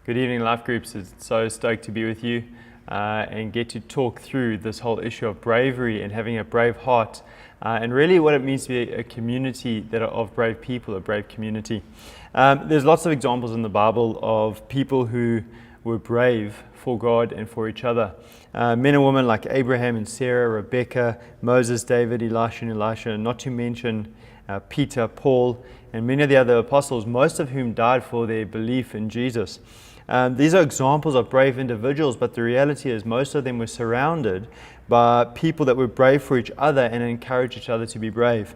Good evening, Life Groups. It's so stoked to be with you and get to talk through this whole issue of bravery and having a brave heart and really what it means to be a community that are of brave people, a brave community. There's lots of examples in the Bible of people who were brave for God and for each other. Men and women like Abraham and Sarah, Rebecca, Moses, David, Elisha and Elisha, not to mention Peter, Paul, and many of the other apostles, most of whom died for their belief in Jesus. These are examples of brave individuals, but the reality is most of them were surrounded by people that were brave for each other and encouraged each other to be brave.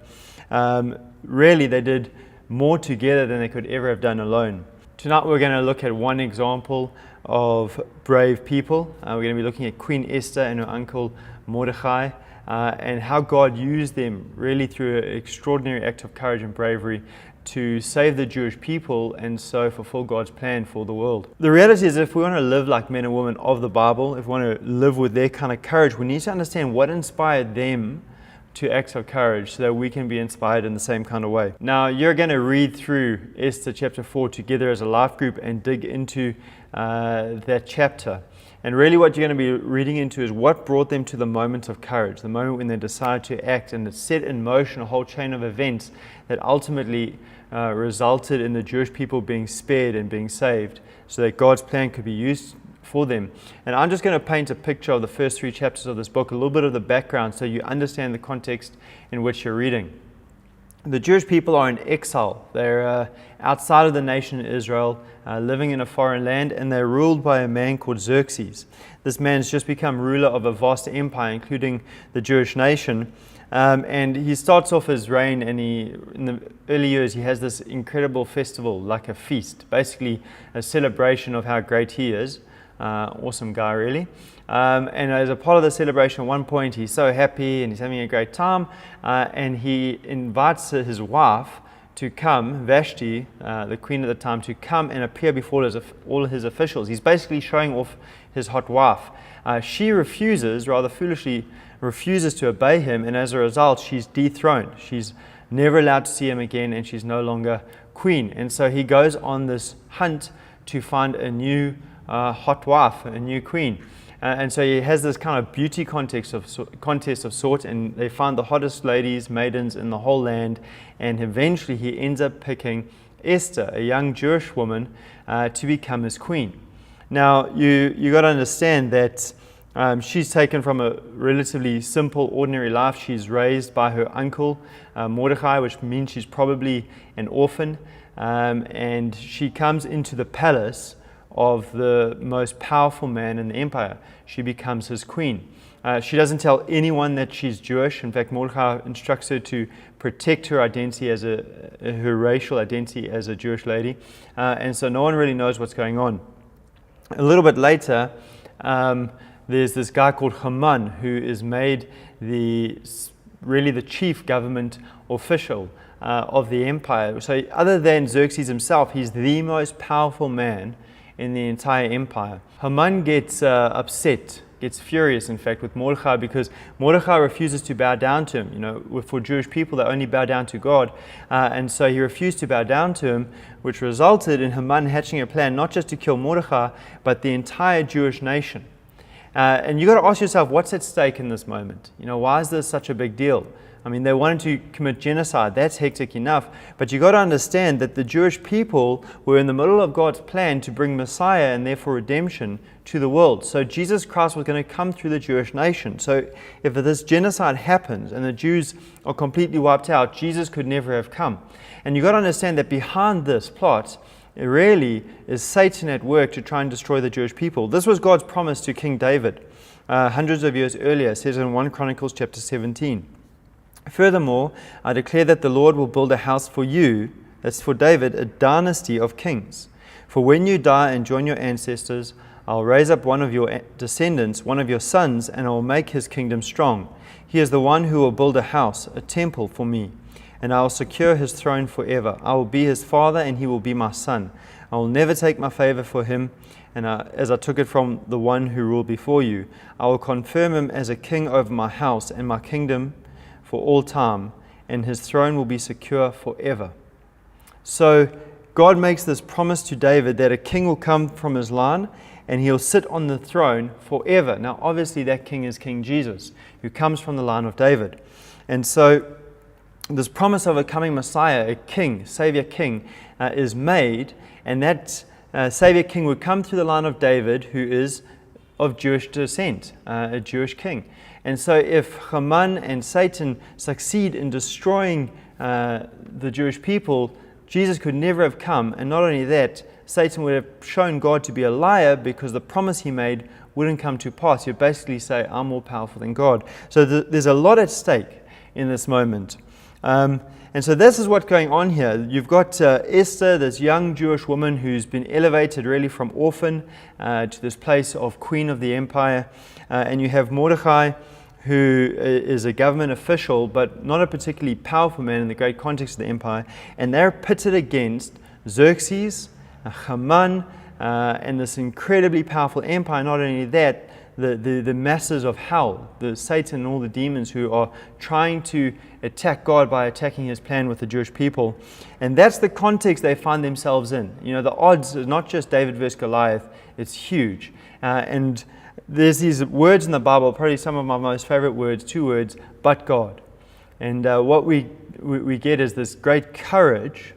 Really, they did more together than they could ever have done alone. Tonight we're going to look at one example of brave people. We're going to be looking at Queen Esther and her uncle Mordecai and how God used them really through an extraordinary act of courage and bravery to save the Jewish people and so fulfill God's plan for the world. The reality is, if we want to live like men and women of the Bible, if we want to live with their kind of courage, we need to understand what inspired them to acts of courage so that we can be inspired in the same kind of way. Now, you're going to read through Esther chapter 4 together as a life group and dig into that chapter. And really what you're going to be reading into is what brought them to the moment of courage, the moment when they decided to act, and it set in motion a whole chain of events that ultimately resulted in the Jewish people being spared and being saved so that God's plan could be used for them. And I'm just going to paint a picture of the first 3 chapters of this book, a little bit of the background so you understand the context in which you're reading. The Jewish people are in exile. They're outside of the nation Israel, living in a foreign land, and they're ruled by a man called Xerxes. This man's just become ruler of a vast empire, including the Jewish nation. And he starts off his reign, and in the early years, he has this incredible festival, like a feast, basically a celebration of how great he is. Awesome guy, really. And as a part of the celebration, at one point, he's so happy and he's having a great time, and he invites his wife to come, Vashti, the queen at the time, to come and appear before all his officials. He's basically showing off his hot wife. She refuses, rather foolishly, refuses to obey him, and as a result, she's dethroned. She's never allowed to see him again, and she's no longer queen. And so he goes on this hunt to find a new hot wife, a new queen. And so he has this kind of beauty contest of sort, and they find the hottest ladies, maidens in the whole land, and eventually he ends up picking Esther, a young Jewish woman, to become his queen. Now, you got to understand that she's taken from a relatively simple, ordinary life. She's raised by her uncle, Mordecai, which means she's probably an orphan, and she comes into the palace of the most powerful man in the empire. She becomes his queen. She doesn't tell anyone that she's Jewish. In fact, Mordecai instructs her to protect her identity her racial identity as a Jewish lady, and so no one really knows what's going on. A little bit later, there's this guy called Haman who is made really the chief government official of the empire. So other than Xerxes himself, he's the most powerful man in the entire empire. Haman gets upset, gets furious, in fact, with Mordecai because Mordecai refuses to bow down to him. You know, for Jewish people, they only bow down to God. And so he refused to bow down to him, which resulted in Haman hatching a plan not just to kill Mordecai, but the entire Jewish nation. And you've got to ask yourself, what's at stake in this moment? You know, why is this such a big deal? I mean, they wanted to commit genocide. That's hectic enough. But you've got to understand that the Jewish people were in the middle of God's plan to bring Messiah and therefore redemption to the world. So Jesus Christ was going to come through the Jewish nation. So if this genocide happens and the Jews are completely wiped out, Jesus could never have come. And you've got to understand that behind this plot, it really is Satan at work to try and destroy the Jewish people. This was God's promise to King David hundreds of years earlier. It says in 1 Chronicles chapter 17. Furthermore, I declare that the Lord will build a house for you, that's for David, a dynasty of kings. For when you die and join your ancestors, I'll raise up one of your descendants, one of your sons, and I will make his kingdom strong. He is the one who will build a house, a temple for me, and I will secure his throne forever. I will be his father, and he will be my son. I will never take my favor for him, and as I took it from the one who ruled before you. I will confirm him as a king over my house and my kingdom for all time, and his throne will be secure forever. So God makes this promise to David that a king will come from his line and he'll sit on the throne forever. Now, obviously, that king is King Jesus, who comes from the line of David. And so, this promise of a coming Messiah, a king, Savior king, is made, and that Savior king would come through the line of David, who is of Jewish descent, a Jewish king. And so, if Haman and Satan succeed in destroying the Jewish people, Jesus could never have come. And not only that, Satan would have shown God to be a liar, because the promise he made wouldn't come to pass. He'd basically say, I'm more powerful than God. So there's a lot at stake in this moment. And so this is what's going on here. You've got Esther, this young Jewish woman who's been elevated really from orphan to this place of queen of the empire. And you have Mordecai, who is a government official, but not a particularly powerful man in the great context of the empire. And they're pitted against Xerxes, Haman, and this incredibly powerful empire. Not only that, the masses of hell, the Satan and all the demons who are trying to attack God by attacking his plan with the Jewish people. And that's the context they find themselves in. You know, the odds is not just David versus Goliath, it's huge. And there's these words in the Bible, probably some of my most favorite words, 2 words, but God. And what we get is this great courage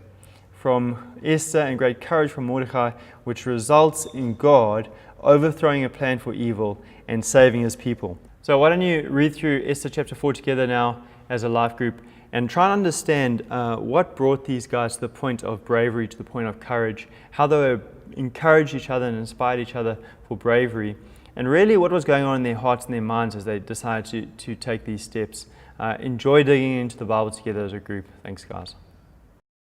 from Esther and great courage from Mordecai, which results in God overthrowing a plan for evil and saving his people. So why don't you read through Esther chapter 4 together now as a life group and try and understand what brought these guys to the point of bravery, to the point of courage, how they encouraged each other and inspired each other for bravery, and really what was going on in their hearts and their minds as they decided to take these steps. Enjoy digging into the Bible together as a group. Thanks, guys.